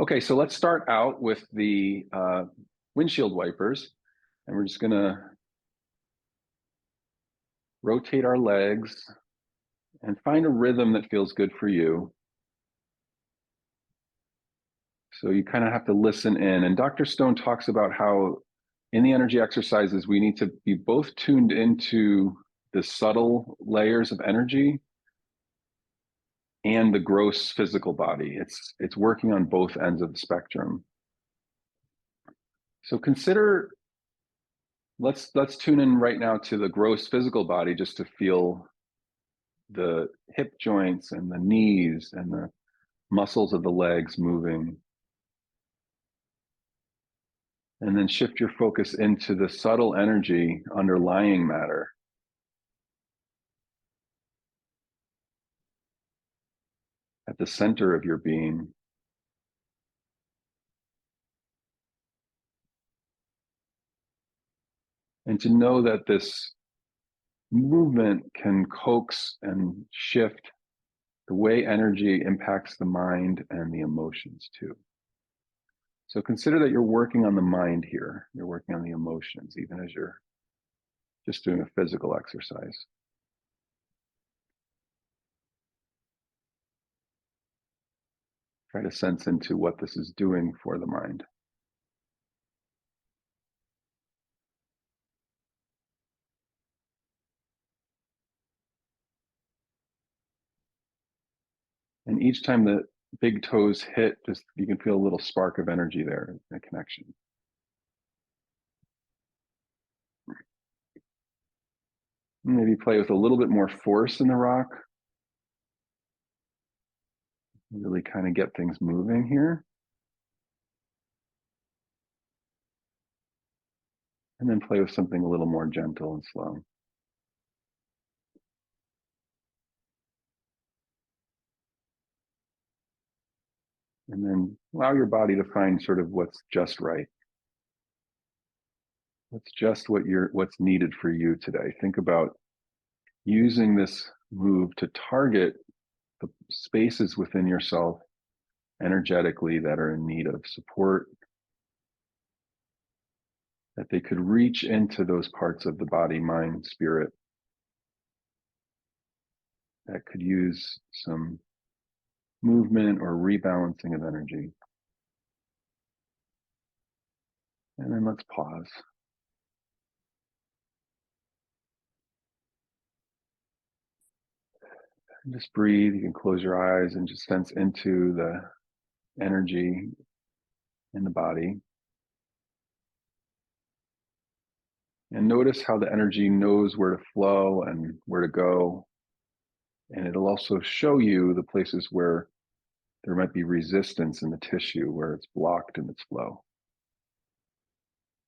Okay, so let's start out with the windshield wipers, and we're just going to rotate our legs and find a rhythm that feels good for you. So you kind of have to listen in. And Dr. Stone talks about how in the energy exercises, we need to be both tuned into the subtle layers of energy and the gross physical body. It's working on both ends of the spectrum. So consider let's tune in right now to the gross physical body just to feel the hip joints and the knees and the muscles of the legs moving. And then shift your focus into the subtle energy underlying matter. At the center of your being. And to know that this movement can coax and shift the way energy impacts the mind and the emotions too. So consider that you're working on the mind here. You're working on the emotions, even as you're just doing a physical exercise. Try to sense into what this is doing for the mind. And each time the big toes hit, just you can feel a little spark of energy there, a connection. Maybe play with a little bit more force in the rock. Really kind of get things moving here. And then play with something a little more gentle and slow. And then allow your body to find sort of what's just right. What's just what's needed for you today. Think about using this move to target the spaces within yourself energetically that are in need of support, that they could reach into those parts of the body, mind, spirit that could use some movement or rebalancing of energy. And then let's pause. And just breathe. You can close your eyes and just sense into the energy in the body. And notice how the energy knows where to flow and where to go. And it'll also show you the places where there might be resistance in the tissue, where it's blocked in its flow.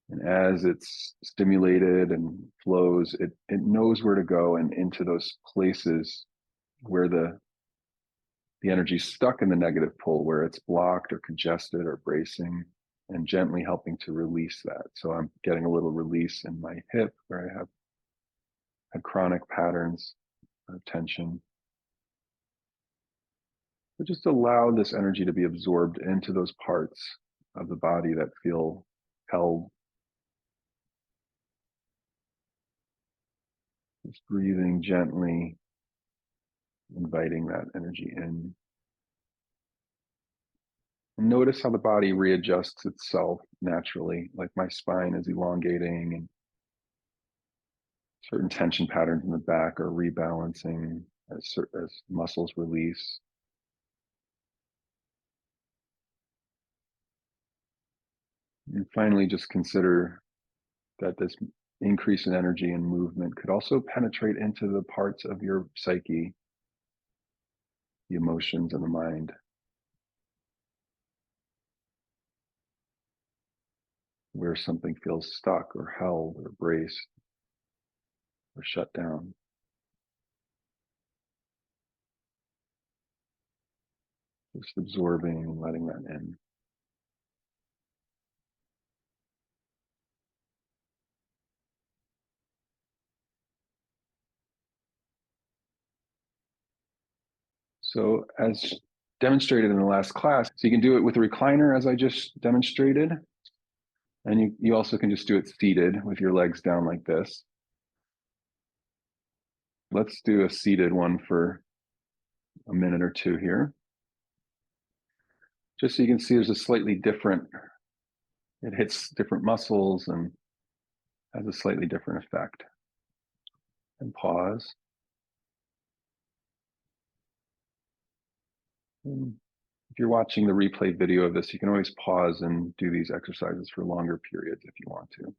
And as it's stimulated and flows, it knows where to go and into those places where the energy's stuck in the negative pull, where it's blocked or congested or bracing, and gently helping to release that. So I'm getting a little release in my hip where I have had chronic patterns of tension. But just allow this energy to be absorbed into those parts of the body that feel held. Just breathing gently, inviting that energy in. And notice how the body readjusts itself naturally, like my spine is elongating and certain tension patterns in the back are rebalancing as muscles release. And finally, just consider that this increase in energy and movement could also penetrate into the parts of your psyche, the emotions and the mind, where something feels stuck or held or braced or shut down. Just absorbing and letting that in. So as demonstrated in the last class. So you can do it with a recliner as I just demonstrated. And you also can just do it seated with your legs down like this. Let's do a seated one for a minute or two here. Just so you can see there's a slightly different, it hits different muscles and has a slightly different effect. And pause. And if you're watching the replay video of this, you can always pause and do these exercises for longer periods if you want to.